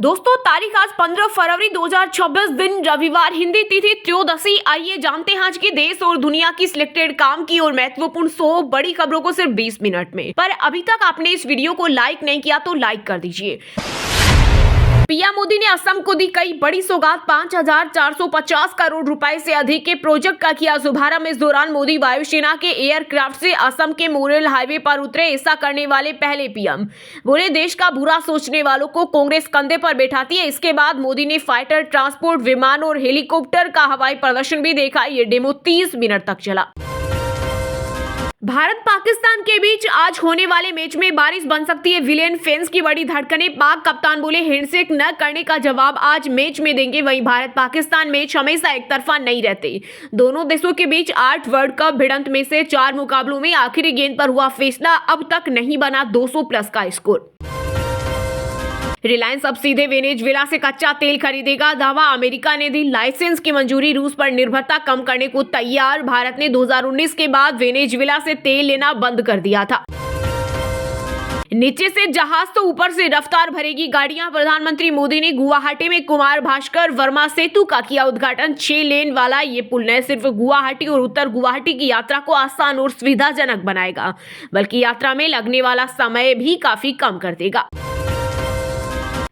दोस्तों तारीख आज 15 फरवरी 2026 दिन रविवार, हिंदी तिथि त्रयोदशी। आइए जानते हैं आज के देश और दुनिया की सिलेक्टेड काम की और महत्वपूर्ण 100 बड़ी खबरों को सिर्फ 20 मिनट में। पर अभी तक आपने इस वीडियो को लाइक नहीं किया तो लाइक कर दीजिए। पीएम मोदी ने असम को दी कई बड़ी सौगात, 5,450 करोड़ रुपए से अधिक के प्रोजेक्ट का किया शुभारंभ। इस दौरान मोदी वायुसेना के एयरक्राफ्ट से असम के मोरेल हाईवे पर उतरे। ऐसा करने वाले पहले पीएम बोले, देश का बुरा सोचने वालों को कांग्रेस कंधे पर बैठाती है। इसके बाद मोदी ने फाइटर, ट्रांसपोर्ट, विमान और हेलीकॉप्टर का हवाई प्रदर्शन भी देखा। ये डेमो 30 मिनट तक चला। भारत पाकिस्तान के बीच आज होने वाले मैच में बारिश बन सकती है विलेन। फैंस की बड़ी धड़कनें। पाक कप्तान बोले, हैंडशेक न करने का जवाब आज मैच में देंगे। वहीं भारत पाकिस्तान मैच हमेशा एक तरफा नहीं रहते। दोनों देशों के बीच 8 वर्ल्ड कप भिड़ंत में से 4 मुकाबलों में आखिरी गेंद पर हुआ फैसला। अब तक नहीं बना 200 प्लस का स्कोर। रिलायंस अब सीधे वेनेजुएला से कच्चा तेल खरीदेगा। दावा, अमेरिका ने दी लाइसेंस की मंजूरी। रूस पर निर्भरता कम करने को तैयार। भारत ने 2019 के बाद वेनेजुएला से तेल लेना बंद कर दिया था। नीचे से जहाज तो ऊपर से रफ्तार भरेगी गाड़ियां। प्रधानमंत्री मोदी ने गुवाहाटी में कुमार भास्कर वर्मा सेतु का किया उद्घाटन। 6 लेन वाला ये पुल न सिर्फ गुवाहाटी और उत्तर गुवाहाटी की यात्रा को आसान और सुविधाजनक बनाएगा, बल्कि यात्रा में लगने वाला समय भी काफी कम कर देगा।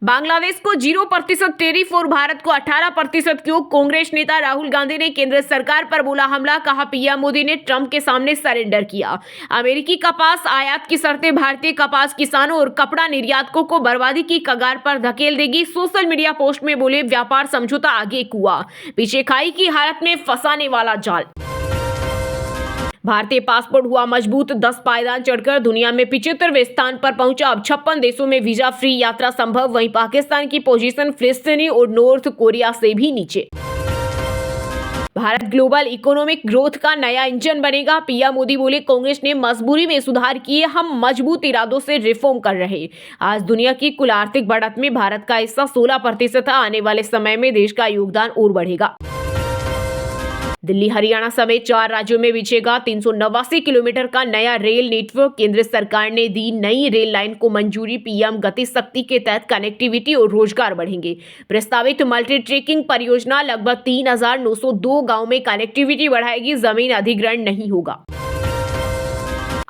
बांग्लादेश को 0% टैरिफ और भारत को 18% क्यों? कांग्रेस नेता राहुल गांधी ने केंद्र सरकार पर बोला हमला। कहा, पीएम मोदी ने ट्रंप के सामने सरेंडर किया। अमेरिकी कपास आयात की शर्तें भारतीय कपास किसानों और कपड़ा निर्यातकों को बर्बादी की कगार पर धकेल देगी। सोशल मीडिया पोस्ट में बोले, व्यापार समझौता आगे कुआं, पीछे खाई की हालत में फंसाने वाला जाल। भारतीय पासपोर्ट हुआ मजबूत। 10 पायदान चढ़कर दुनिया में 75वें स्थान पर पहुंचा। अब 56 देशों में वीजा फ्री यात्रा संभव। वहीं पाकिस्तान की पोजीशन फिलिस्तीनी और नॉर्थ कोरिया से भी नीचे। भारत ग्लोबल इकोनॉमिक ग्रोथ का नया इंजन बनेगा। पीएम मोदी बोले, कांग्रेस ने मजबूरी में सुधार किए, हम मजबूत इरादों से रिफॉर्म कर रहे। आज दुनिया की कुल आर्थिक बढ़त में भारत का हिस्सा 16% है। आने वाले समय में देश का योगदान और बढ़ेगा। दिल्ली, हरियाणा समेत 4 राज्यों में बिछेगा 389 किलोमीटर का नया रेल नेटवर्क। केंद्र सरकार ने दी नई रेल लाइन को मंजूरी। पीएम गति शक्ति के तहत कनेक्टिविटी और रोजगार बढ़ेंगे। प्रस्तावित मल्टी ट्रैकिंग परियोजना लगभग 3,902 गांव में कनेक्टिविटी बढ़ाएगी। जमीन अधिग्रहण नहीं होगा।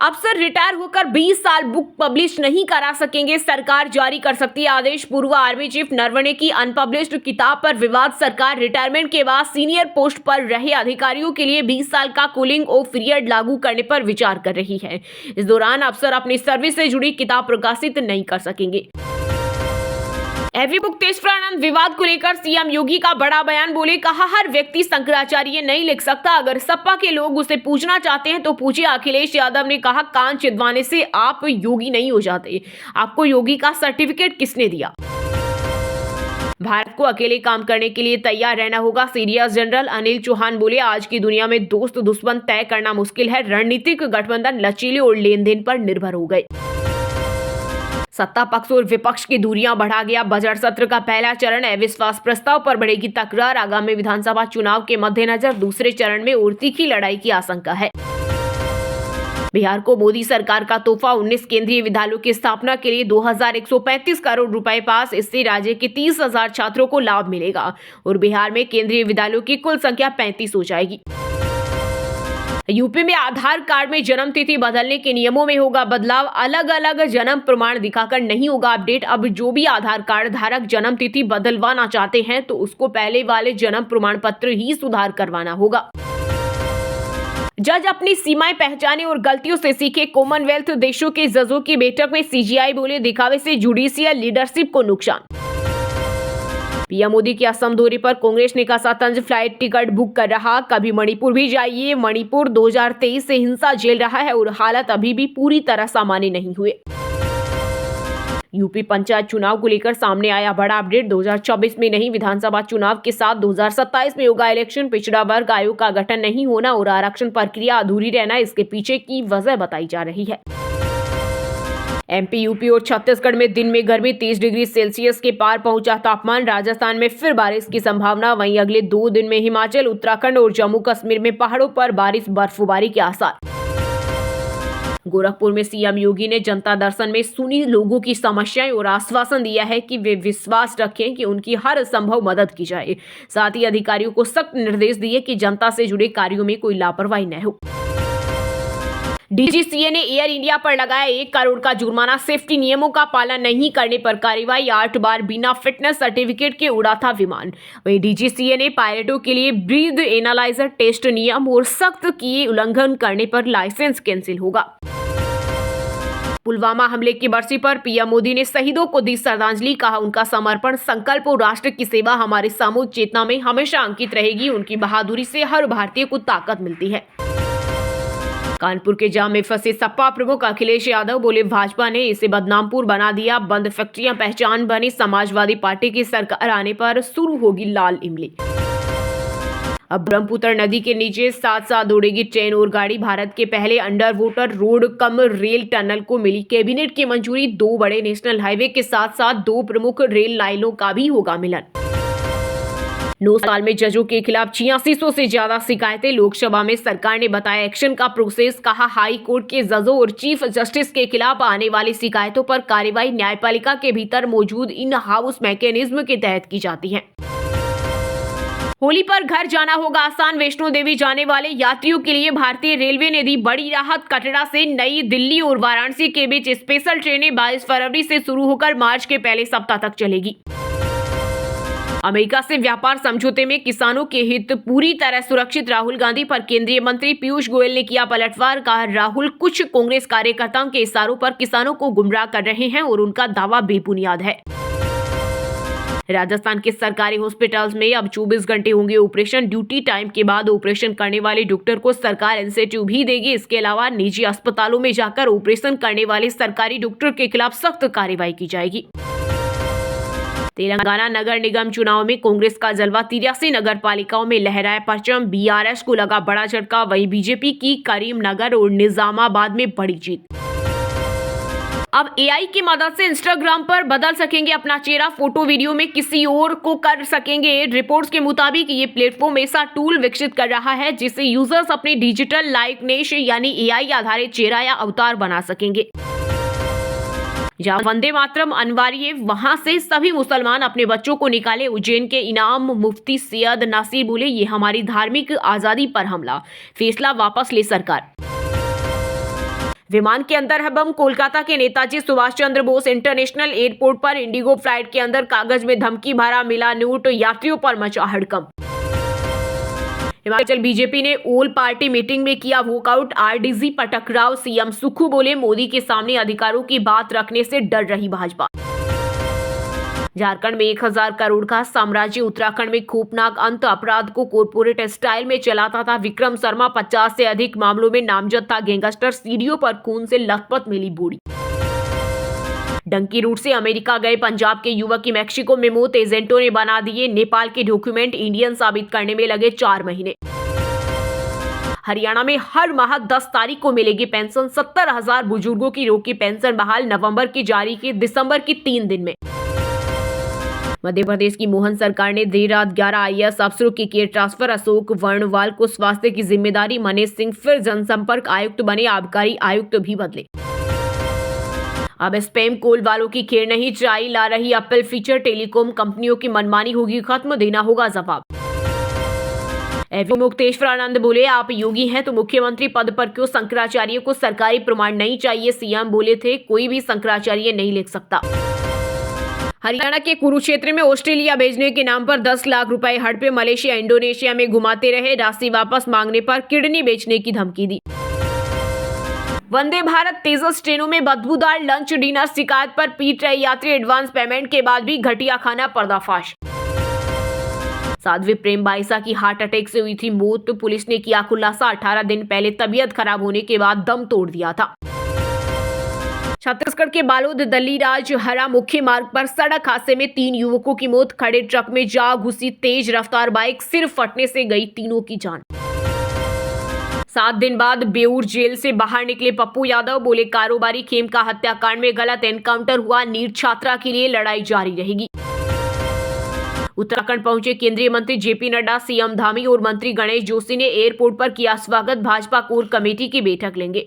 अफसर रिटायर होकर 20 साल बुक पब्लिश नहीं करा सकेंगे, सरकार जारी कर सकती है आदेश। पूर्व आर्मी चीफ नरवणे की अनपब्लिश्ड किताब पर विवाद। सरकार रिटायरमेंट के बाद सीनियर पोस्ट पर रहे अधिकारियों के लिए 20 साल का कूलिंग ऑफ पीरियड लागू करने पर विचार कर रही है। इस दौरान अफसर अपनी सर्विस से जुड़ी किताब प्रकाशित नहीं कर सकेंगे। एवरी बुक तेजप्रानंद विवाद को लेकर सीएम योगी का बड़ा बयान। बोले, कहा, हर व्यक्ति शंकराचार्य नहीं लिख सकता। अगर सपा के लोग उसे पूछना चाहते हैं तो पूछिए। अखिलेश यादव ने कहा, कान चिदवाने से आप योगी नहीं हो जाते। आपको योगी का सर्टिफिकेट किसने दिया? भारत को अकेले काम करने के लिए तैयार रहना होगा। सीरियस जनरल अनिल चौहान बोले, आज की दुनिया में दोस्त दुश्मन तय करना मुश्किल है। रणनीतिक गठबंधन लचीले और लेन देन पर निर्भर हो गए। सत्ता पक्ष और विपक्ष की दूरियां बढ़ा गया बजट सत्र का पहला चरण। अविश्वास प्रस्ताव पर बढ़ेगी तकरार। आगामी विधानसभा चुनाव के मद्देनजर दूसरे चरण में और तीखी लड़ाई की आशंका है। बिहार को मोदी सरकार का तोहफा। 19 केंद्रीय विद्यालयों की स्थापना के लिए 2,135 करोड़ रुपए पास। इससे राज्य के 30,000 छात्रों को लाभ मिलेगा और बिहार में केंद्रीय विद्यालयों की कुल संख्या 35 हो जाएगी। यूपी में आधार कार्ड में जन्म तिथि बदलने के नियमों में होगा बदलाव। अलग अलग जन्म प्रमाण दिखाकर नहीं होगा अपडेट। अब जो भी आधार कार्ड धारक जन्म तिथि बदलवाना चाहते हैं तो उसको पहले वाले जन्म प्रमाण पत्र ही सुधार करवाना होगा। जज अपनी सीमाएं पहचाने और गलतियों से सीखे। कॉमनवेल्थ देशों के जजों की बैठक में सीजीआई बोले, दिखावे से जुडिशियल लीडरशिप को नुकसान। पीएम मोदी के असम दौरे पर कांग्रेस ने कहा, तंज फ्लाइट टिकट बुक कर रहा, कभी मणिपुर भी जाइए। मणिपुर 2023 से हिंसा झेल रहा है और हालात अभी भी पूरी तरह सामान्य नहीं हुए। यूपी पंचायत चुनाव को लेकर सामने आया बड़ा अपडेट। 2024 में नहीं, विधानसभा चुनाव के साथ 2027 में होगा इलेक्शन। पिछड़ा वर्ग आयोग का गठन नहीं होना और आरक्षण प्रक्रिया अधूरी रहना इसके पीछे की वजह बताई जा रही है। एमपी, यूपी और छत्तीसगढ़ में दिन में गर्मी 30 डिग्री सेल्सियस के पार पहुंचा तापमान। राजस्थान में फिर बारिश की संभावना। वहीं अगले 2 दिन में हिमाचल, उत्तराखंड और जम्मू कश्मीर में पहाड़ों पर बारिश बर्फबारी के आसार। गोरखपुर में सीएम योगी ने जनता दर्शन में सुनी लोगों की समस्याएं और आश्वासन दिया है कि वे विश्वास रखें कि उनकी हर संभव मदद की जाए। साथ ही अधिकारियों को सख्त निर्देश दिए कि जनता से जुड़े कार्यों में कोई लापरवाही न हो। डीजीसीए ने एयर इंडिया पर लगाया 1 करोड़ का जुर्माना। सेफ्टी नियमों का पालन नहीं करने पर कार्रवाई। 8 बार बिना फिटनेस सर्टिफिकेट के उड़ा था विमान। वहीं डीजीसीए ने पायलटों के लिए ब्रीथ एनालाइजर टेस्ट नियम और सख्त किए उल्लंघन करने पर लाइसेंस कैंसिल होगा। पुलवामा हमले की बरसी पर पीएम मोदी ने शहीदों को दी श्रद्धांजलि। कहा, उनका समर्पण, संकल्प और राष्ट्र की सेवा हमारी सामूहिक चेतना में हमेशा अंकित रहेगी। उनकी बहादुरी से हर भारतीय को ताकत मिलती है। कानपुर के जाम में फंसे सपा प्रमुख अखिलेश यादव बोले, भाजपा ने इसे बदनामपुर बना दिया। बंद फैक्ट्रियां पहचान बनी। समाजवादी पार्टी की सरकार आने पर शुरू होगी लाल इमली। अब ब्रह्मपुत्र नदी के नीचे साथ साथ दौड़ेगी ट्रेन और गाड़ी। भारत के पहले under water road cum rail tunnel को मिली कैबिनेट की मंजूरी। 2 बड़े नेशनल हाईवे के साथ साथ 2 प्रमुख रेल लाइनों का भी होगा मिलन। 9 साल में जजों के खिलाफ 8600 से ज्यादा शिकायतें। लोकसभा में सरकार ने बताया एक्शन का प्रोसेस। कहा, हाई कोर्ट के जजों और चीफ जस्टिस के खिलाफ आने वाली शिकायतों पर कार्रवाई न्यायपालिका के भीतर मौजूद इन हाउस मैकेनिज्म के तहत की जाती है। होली पर घर जाना होगा आसान। वैष्णो देवी जाने वाले यात्रियों के लिए भारतीय रेलवे ने दी बड़ी राहत। कटरा से नई दिल्ली और वाराणसी के बीच स्पेशल ट्रेनें 22 फरवरी से शुरू होकर मार्च के पहले सप्ताह तक चलेगी। अमेरिका से व्यापार समझौते में किसानों के हित पूरी तरह सुरक्षित। राहुल गांधी पर केंद्रीय मंत्री पीयूष गोयल ने किया पलटवार। कहा, राहुल कुछ कांग्रेस कार्यकर्ताओं के इशारों पर किसानों को गुमराह कर रहे हैं और उनका दावा बेबुनियाद है। राजस्थान के सरकारी हॉस्पिटल्स में अब 24 घंटे होंगे ऑपरेशन। ड्यूटी टाइम के बाद ऑपरेशन करने वाले डॉक्टर को सरकार इंसेंटिव भी देगी। इसके अलावा निजी अस्पतालों में जाकर ऑपरेशन करने वाले सरकारी डॉक्टर के खिलाफ सख्त कार्रवाई की जाएगी। तेलंगाना नगर निगम चुनाव में कांग्रेस का जलवा। 83 नगर पालिकाओं में लहराया परचम। बीआरएस को लगा बड़ा झटका। वहीं बीजेपी की करीमनगर और निजामाबाद में बड़ी जीत। अब एआई की मदद से इंस्टाग्राम पर बदल सकेंगे अपना चेहरा। फोटो वीडियो में किसी और को कर सकेंगे। रिपोर्ट्स के मुताबिक ये प्लेटफॉर्म ऐसा टूल विकसित कर रहा है जिससे यूजर्स अपने डिजिटल लाइकनेस यानी एआई आधारित चेहरा या अवतार बना सकेंगे। जहां वंदे मातरम अनिवार्य, वहां से सभी मुसलमान अपने बच्चों को निकाले। उज्जैन के इनाम मुफ्ती सैयद नासिर बोले, ये हमारी धार्मिक आजादी पर हमला, फैसला वापस ले सरकार। विमान के अंदर है बम। कोलकाता के नेताजी सुभाष चंद्र बोस इंटरनेशनल एयरपोर्ट पर इंडिगो फ्लाइट के अंदर कागज में धमकी भरा मिला नोट। यात्रियों पर मचा हड़कंप। हिमाचल बीजेपी ने ऑल पार्टी मीटिंग में किया वॉकआउट। आरडीजी पर टकराव। सीएम सुक्खू बोले, मोदी के सामने अधिकारों की बात रखने से डर रही भाजपा। झारखंड में 1000 करोड़ का साम्राज्य। उत्तराखंड में खौफनाक अंत। अपराध को कॉर्पोरेट स्टाइल में चलाता था विक्रम शर्मा। 50 से अधिक मामलों में नामजद था गैंगस्टर। सीढ़ियों पर खून से लथपथ मिली बॉडी। डंकी रूट से अमेरिका गए पंजाब के युवक की मैक्सिको में मौत। एजेंटों ने बना दिए नेपाल के डॉक्यूमेंट इंडियन साबित करने में लगे 4 महीने। हरियाणा में हर माह 10 तारीख को मिलेगी पेंशन। 70,000 बुजुर्गों की रोकी पेंशन बहाल। नवंबर की जारी की, दिसंबर की 3 दिन में। मध्य प्रदेश की मोहन सरकार ने देर रात 11 आईएएस अफसरों की किए ट्रांसफर। अशोक वर्णवाल को स्वास्थ्य की जिम्मेदारी। मनीष सिंह फिर जनसंपर्क आयुक्त बने। आबकारी आयुक्त भी बदले। अब स्पैम कॉल वालों की खैर नहीं। ट्राई ला रही एप्पल फीचर। टेलीकॉम कंपनियों की मनमानी होगी खत्म, देना होगा जवाब। मुक्तेश्वरानंद बोले, आप योगी हैं तो मुख्यमंत्री पद पर क्यों? शंकराचार्य को सरकारी प्रमाण नहीं चाहिए। सीएम बोले थे, कोई भी शंकराचार्य नहीं लिख सकता। हरियाणा के कुरुक्षेत्र में ऑस्ट्रेलिया भेजने के नाम पर 10 लाख रुपए हड़पे। मलेशिया इंडोनेशिया में घुमाते रहे। राशि वापस मांगने पर किडनी बेचने की धमकी दी। वंदे भारत तेजस ट्रेनों में बदबूदार लंच डिनर। शिकायत पर पीट रहे यात्री। एडवांस पेमेंट के बाद भी घटिया खाना। पर्दाफाश। साध्वी प्रेम बाईसा की हार्ट अटैक से हुई थी मौत। पुलिस ने किया खुलासा। 18 दिन पहले तबीयत खराब होने के बाद दम तोड़ दिया था। छत्तीसगढ़ के बालोद दल्लीराज हरा मुख्य मार्ग पर सड़क हादसे में 3 युवकों की मौत। खड़े ट्रक में जा घुसी तेज रफ्तार बाइक। सिर फटने से गई तीनों की जान। 7 दिन बाद बेऊर जेल से बाहर निकले पप्पू यादव। बोले, कारोबारी खेमका हत्याकांड में गलत एनकाउंटर हुआ। नीट छात्रा के लिए लड़ाई जारी रहेगी। उत्तराखंड पहुंचे केंद्रीय मंत्री जेपी नड्डा। सीएम धामी और मंत्री गणेश जोशी ने एयरपोर्ट पर किया स्वागत। भाजपा कोर कमेटी की बैठक लेंगे।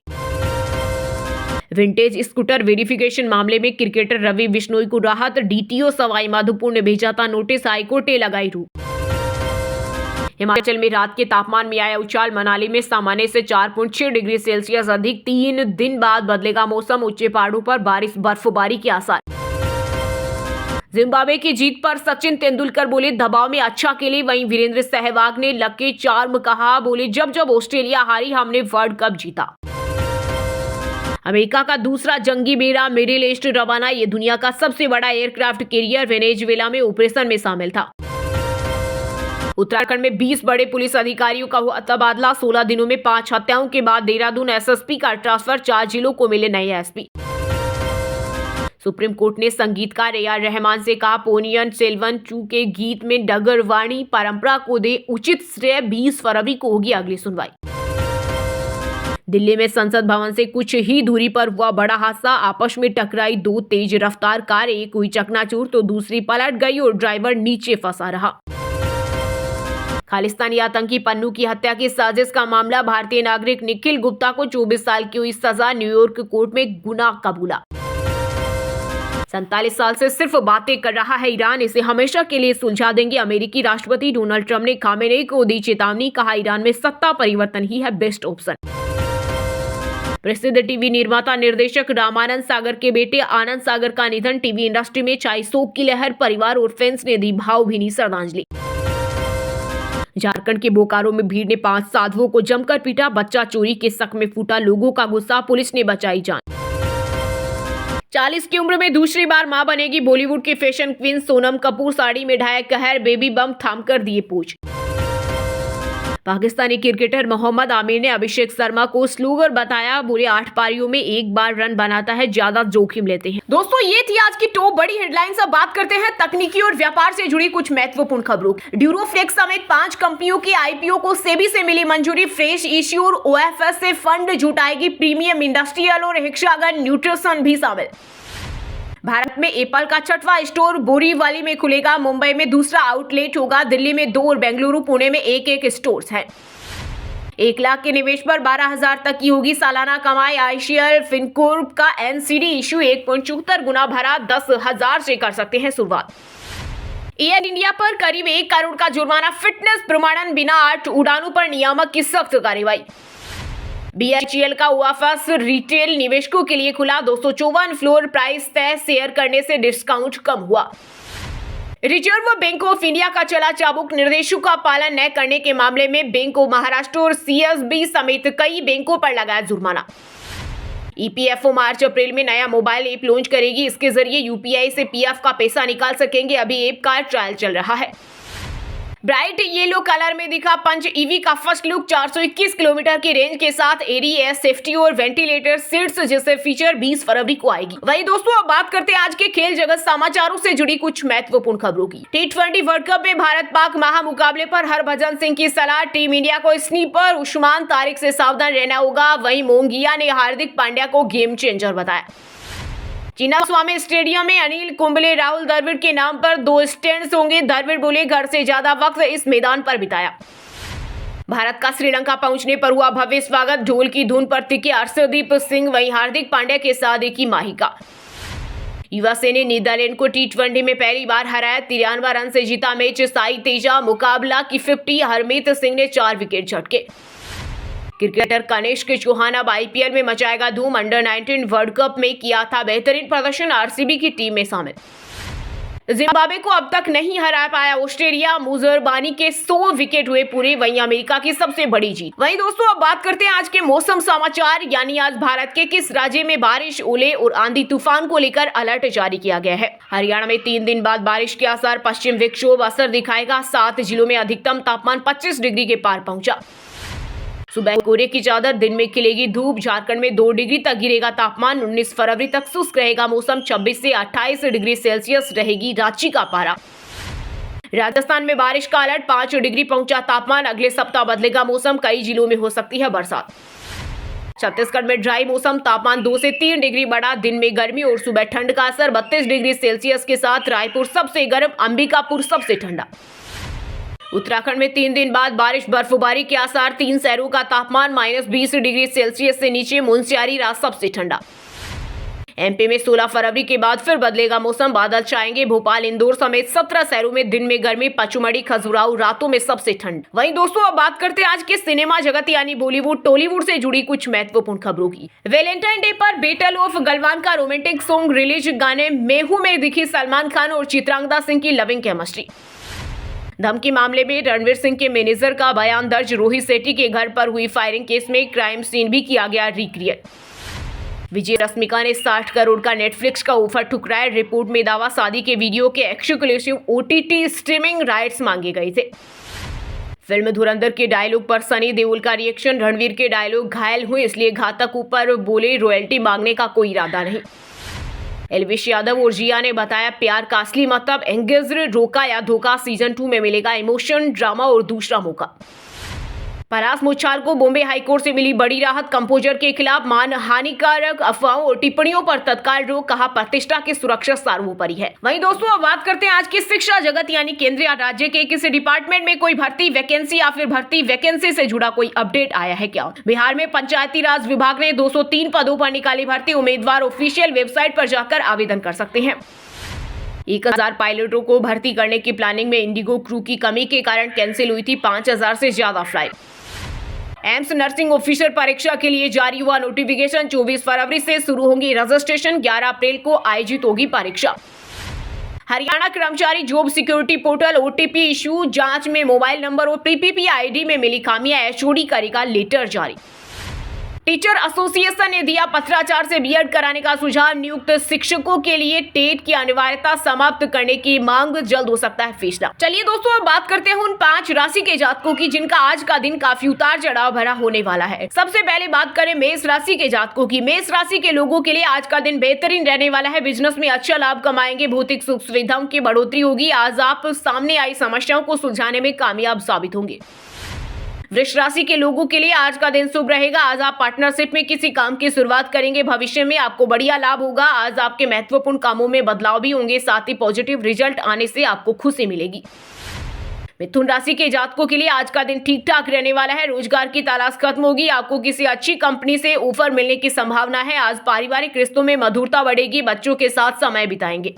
विंटेज स्कूटर वेरिफिकेशन मामले में क्रिकेटर रवि बिश्नोई को राहत, डीटीओ सवाई माधोपुर ने भेजा था नोटिस, हाईकोर्ट ने लगाई रोक। हिमाचल में रात के तापमान में आया उछाल, मनाली में सामान्य से 4.6 डिग्री सेल्सियस अधिक। 3 दिन बाद बदलेगा मौसम, ऊंचे पहाड़ों पर बारिश बर्फबारी के आसार। जिम्बाब्वे की जीत पर सचिन तेंदुलकर बोले दबाव में अच्छा खेले, वहीं वीरेंद्र सहवाग ने लकी चार्म कहा, बोले जब जब ऑस्ट्रेलिया हारी हमने वर्ल्ड कप जीता। अमेरिका का दूसरा जंगी बेड़ा मिडिल ईस्ट रवाना, ये दुनिया का सबसे बड़ा एयरक्राफ्ट कैरियर वेनेजुएला में ऑपरेशन में शामिल था। उत्तराखंड में 20 बड़े पुलिस अधिकारियों का हुआ तबादला, 16 दिनों में 5 हत्याओं के बाद देहरादून एसएसपी का ट्रांसफर, 4 जिलों को मिले नए एसपी। सुप्रीम कोर्ट ने संगीतकार ए.आर. रहमान से कहा, पोनियन सेल्वन चू के गीत में डगरवाणी परंपरा को दे उचित श्रेय, 20 फरवरी को होगी अगली सुनवाई। दिल्ली में संसद भवन से कुछ ही दूरी पर हुआ बड़ा हादसा, आपस में टकराई 2 तेज रफ्तार कार, एक हुई चकनाचूर तो दूसरी पलट गई और ड्राइवर नीचे फंसा रहा। खालिस्तानी आतंकी पन्नू की हत्या की साजिश का मामला, भारतीय नागरिक निखिल गुप्ता को 24 साल की हुई सजा, न्यूयॉर्क कोर्ट में गुनाह कबूला। 47 साल से सिर्फ बातें कर रहा है ईरान, इसे हमेशा के लिए सुलझा देंगे। अमेरिकी राष्ट्रपति डोनाल्ड ट्रंप ने खामेनेई को दी चेतावनी, कहा ईरान में सत्ता परिवर्तन ही है बेस्ट ऑप्शन। प्रसिद्ध टीवी निर्माता निर्देशक रामानंद सागर के बेटे आनंद सागर का निधन, टीवी इंडस्ट्री में छाई शोक की लहर, परिवार और फैंस ने दी भावभीनी श्रद्धांजलि। झारखंड के बोकारो में भीड़ ने 5 साधुओं को जमकर पीटा, बच्चा चोरी के शक में फूटा लोगों का गुस्सा, पुलिस ने बचाई जान। 40 की उम्र में दूसरी बार मां बनेगी बॉलीवुड की फैशन क्वीन सोनम कपूर, साड़ी में ढाया कहर, बेबी बम थामकर दिए पोज। पाकिस्तानी क्रिकेटर मोहम्मद आमिर ने अभिषेक शर्मा को स्लोगर बताया, बोले 8 पारियों में 1 बार रन बनाता है, ज्यादा जोखिम लेते हैं। दोस्तों ये थी आज की टॉप बड़ी हेडलाइंस। अब बात करते हैं तकनीकी और व्यापार से जुड़ी कुछ महत्वपूर्ण खबरों। ड्यूरोफ्लेक्स समेत 5 कंपनियों की आईपीओ को सेबी से मिली मंजूरी, फ्रेश इश्यू और ओएफएस से फंड जुटाएगी प्रीमियम इंडस्ट्रियल और हेक्सागन न्यूट्रिशन भी शामिल। भारत में एप्पल का 6वां स्टोर बोरीवली में खुलेगा, मुंबई में दूसरा आउटलेट होगा, दिल्ली में 2 और बेंगलुरु पुणे में 1-1 स्टोर्स हैं। 1 लाख के निवेश पर 12,000 तक की होगी सालाना कमाई। आईसीएल फिनकॉर्प का एनसीडी इश्यू 1.74 गुना भरा, 10,000 से कर सकते हैं शुरुआत। एयर इंडिया पर करीब 1 करोड़ का जुर्माना, फिटनेस प्रमाणन बिना 8 उड़ानों पर नियामक की सख्त कार्रवाई। बीएचईएल का ओएफएस रिटेल निवेशकों के लिए खुला, 254 फ्लोर प्राइस तय, शेयर करने से डिस्काउंट कम हुआ। रिजर्व बैंक ऑफ इंडिया का चला चाबुक, निर्देशों का पालन न करने के मामले में बैंक ऑफ महाराष्ट्र और सीएसबी समेत कई बैंकों पर लगाया जुर्माना। ईपीएफओ मार्च अप्रैल में नया मोबाइल ऐप लॉन्च करेगी, इसके जरिए यूपीआई से पीएफ का पैसा निकाल सकेंगे, अभी ऐप का ट्रायल चल रहा है। ब्राइट येलो कलर में दिखा पंच ईवी का फर्स्ट लुक, 421 किलोमीटर की रेंज के साथ एडीएस सेफ्टी और वेंटिलेटर सीट्स जैसे फीचर 20 फरवरी को आएगी। वहीं दोस्तों अब बात करते हैं आज के खेल जगत समाचारों से जुड़ी कुछ महत्वपूर्ण खबरों की। T20 वर्ल्ड कप में भारत पाक महामुकाबले पर हरभजन सिंह की सलाह, टीम इंडिया को स्नीपर उस्मान तारिक से सावधान रहना होगा। वहीं मोंगिया ने हार्दिक पांड्या को गेम चेंजर बताया। चिन्नास्वामी स्टेडियम में अनिल कुंबले राहुल द्रविड़ के नाम पर 2 स्टैंड्स होंगे, द्रविड़ बोले घर से ज्यादा वक्त इस मैदान पर बिताया। भारत का श्रीलंका पहुंचने पर हुआ भव्य स्वागत, ढोल की धुन पर टिके अर्शदीप सिंह, वहीं हार्दिक पांड्या के साथ देखी माहिका। यूएसए ने नीदरलैंड को T20 में पहली बार हराया, 93 रन से जीता मैच। साई तेजा मुकाबला की 50, हरमीत सिंह ने 4 विकेट झटके। क्रिकेटर कनिष्क चौहान अब आईपीएल में मचाएगा धूम, अंडर 19 वर्ल्ड कप में किया था बेहतरीन प्रदर्शन, आरसीबी की टीम में शामिल। जिम्बाब्वे को अब तक नहीं हरा पाया ऑस्ट्रेलिया, मुजरबानी के 100 विकेट हुए पूरे, वहीं अमेरिका की सबसे बड़ी जीत। वहीं दोस्तों अब बात करते हैं आज के मौसम समाचार, यानी आज भारत के किस राज्य में बारिश, ओले और आंधी तूफान को लेकर अलर्ट जारी किया गया है। हरियाणा में 3 दिन बाद बारिश के आसार, पश्चिम विक्षोभ असर दिखाएगा, 7 जिलों में अधिकतम तापमान 25 डिग्री के पार पहुंचा। सुबह कोहरे की चादर, दिन में खिलेगी धूप, झारखंड में 2 डिग्री तक गिरेगा तापमान, 19 फरवरी तक शुष्क रहेगा मौसम, 26 से 28 डिग्री सेल्सियस रहेगी रांची का पारा। राजस्थान में बारिश का अलर्ट, 5 डिग्री पहुंचा तापमान, अगले सप्ताह बदलेगा मौसम, कई जिलों में हो सकती है बरसात। छत्तीसगढ़ में ड्राई मौसम, तापमान 2 से 3 डिग्री बढ़ा, दिन में गर्मी और सुबह ठंड का असर, 32 डिग्री सेल्सियस के साथ रायपुर सबसे गर्म, अंबिकापुर सबसे ठंडा। उत्तराखंड में 3 दिन बाद बारिश, बर्फबारी के आसार, 3 शहरों का तापमान -20 डिग्री सेल्सियस से नीचे, मुनस्यारी रात सबसे ठंडा। एमपी में 16 फरवरी के बाद फिर बदलेगा मौसम, बादल छाएंगे। भोपाल, इंदौर समेत 17 शहरों में दिन में गर्मी, पचमढ़ी, खजुराहो रातों में सबसे ठंड। वहीं दोस्तों अब बात करते हैं आज के सिनेमा जगत यानी बॉलीवुड टॉलीवुड से जुड़ी कुछ महत्वपूर्ण खबरों की। वैलेंटाइन डे पर बेटल ऑफ गलवान का रोमांटिक सॉन्ग रिलीज। गाने मेहू में दिखी सलमान खान और चित्रांगदा सिंह की लविंग केमिस्ट्री। धमकी मामले में रणवीर सिंह के मैनेजर का बयान दर्ज। रोहित शेट्टी के घर पर हुई फायरिंग केस में क्राइम सीन भी किया गया रिक्रिएट। विजय रश्मिका ने 60 करोड़ का नेटफ्लिक्स का ऑफर ठुकराया। रिपोर्ट में दावा, शादी के वीडियो के एक्सक्लूसिव OTT स्ट्रीमिंग राइट्स मांगे गए थे। फिल्म धुरंधर के डायलॉग पर सनी देओल का रिएक्शन। रणवीर के डायलॉग घायल हुए इसलिए घातक, ऊपर बोले रॉयल्टी मांगने का कोई इरादा नहीं। एल्विश यादव और जिया ने बताया प्यार का असली मतलब, एंगेज्ड, रोका या धोखा। सीजन 2 में मिलेगा इमोशन, ड्रामा और दूसरा मौका। परास मुच्छाल को बॉम्बे हाईकोर्ट से मिली बड़ी राहत। कंपोजर के खिलाफ मानहानिकारक अफवाहों और टिप्पणियों पर तत्काल रोक, कहा प्रतिष्ठा की सुरक्षा सर्वोपरि है। वहीं दोस्तों अब बात करते हैं आज की शिक्षा जगत यानी केंद्र या राज्य के किसी डिपार्टमेंट में कोई भर्ती वैकेंसी या फिर भर्ती वैकेंसी से जुड़ा कोई अपडेट आया है क्या। बिहार में पंचायती राज विभाग ने 203 पदों पर निकाली भर्ती। उम्मीदवार ऑफिशियल वेबसाइट पर जाकर आवेदन कर सकते हैं। 1000 पायलटों को भर्ती करने की प्लानिंग में इंडिगो क्रू की कमी के कारण कैंसिल हुई थी 5000 से ज्यादा फ्लाइट। एम्स नर्सिंग ऑफिसर परीक्षा के लिए जारी हुआ नोटिफिकेशन। 24 फरवरी से शुरू होंगी रजिस्ट्रेशन, 11 अप्रैल को आयोजित होगी परीक्षा। हरियाणा कर्मचारी job security portal OTP issue जांच में मोबाइल नंबर और PPP ID में मिली खामियां, HOD करेगा लेटर जारी। टीचर एसोसिएशन ने दिया पत्राचार से BEd कराने का सुझाव। नियुक्त शिक्षकों के लिए टेट की अनिवार्यता समाप्त करने की मांग, जल्द हो सकता है फैसला। चलिए दोस्तों अब बात करते हैं उन 5 राशि के जातकों की जिनका आज का दिन काफी उतार चढ़ाव भरा होने वाला है। सबसे पहले बात करें मेष राशि के जातकों की। मेष राशि के लोगों के लिए आज का दिन बेहतरीन रहने वाला है। बिजनेस में अच्छा लाभ कमाएंगे। भौतिक सुख सुविधाओं की बढ़ोतरी होगी। आज आप सामने आई समस्याओं को सुलझाने में कामयाब साबित होंगे। वृष राशि के लोगों के लिए आज का दिन शुभ रहेगा। आज आप पार्टनरशिप में किसी काम की शुरुआत करेंगे। भविष्य में आपको बढ़िया लाभ होगा। आज आपके महत्वपूर्ण कामों में बदलाव भी होंगे। साथ ही पॉजिटिव रिजल्ट आने से आपको खुशी मिलेगी। मिथुन राशि के जातकों के लिए आज का दिन ठीक ठाक रहने वाला है। रोजगार की तलाश खत्म होगी। आपको किसी अच्छी कंपनी से ऑफर मिलने की संभावना है। आज पारिवारिक रिश्तों में मधुरता बढ़ेगी। बच्चों के साथ समय बिताएंगे।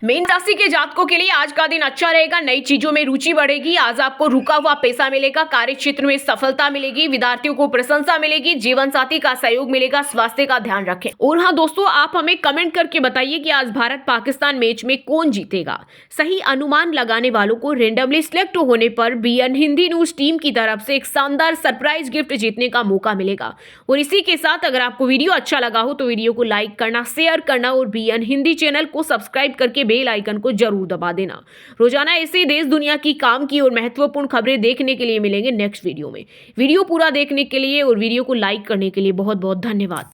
मीन राशि के जातकों के लिए आज का दिन अच्छा रहेगा। नई चीजों में रुचि बढ़ेगी। आज आपको रुका हुआ पैसा मिलेगा। कार्य क्षेत्र में सफलता मिलेगी। विद्यार्थियों को प्रशंसा मिलेगी। जीवन साथी का सहयोग मिलेगा। स्वास्थ्य का ध्यान रखें। और हाँ दोस्तों, आप हमें कमेंट करके बताइए कि आज भारत पाकिस्तान मैच में कौन जीतेगा। सही अनुमान लगाने वालों को रेंडमली सिलेक्ट होने पर BN हिंदी न्यूज टीम की तरफ से एक शानदार सरप्राइज गिफ्ट जीतने का मौका मिलेगा। और इसी के साथ अगर आपको वीडियो अच्छा लगा हो तो वीडियो को लाइक करना, शेयर करना और BN हिंदी चैनल को सब्सक्राइब करके बेल आइकन को जरूर दबा देना। रोजाना ऐसे देश दुनिया की काम की और महत्वपूर्ण खबरें देखने के लिए मिलेंगे नेक्स्ट वीडियो में। वीडियो पूरा देखने के लिए और वीडियो को लाइक करने के लिए बहुत बहुत धन्यवाद।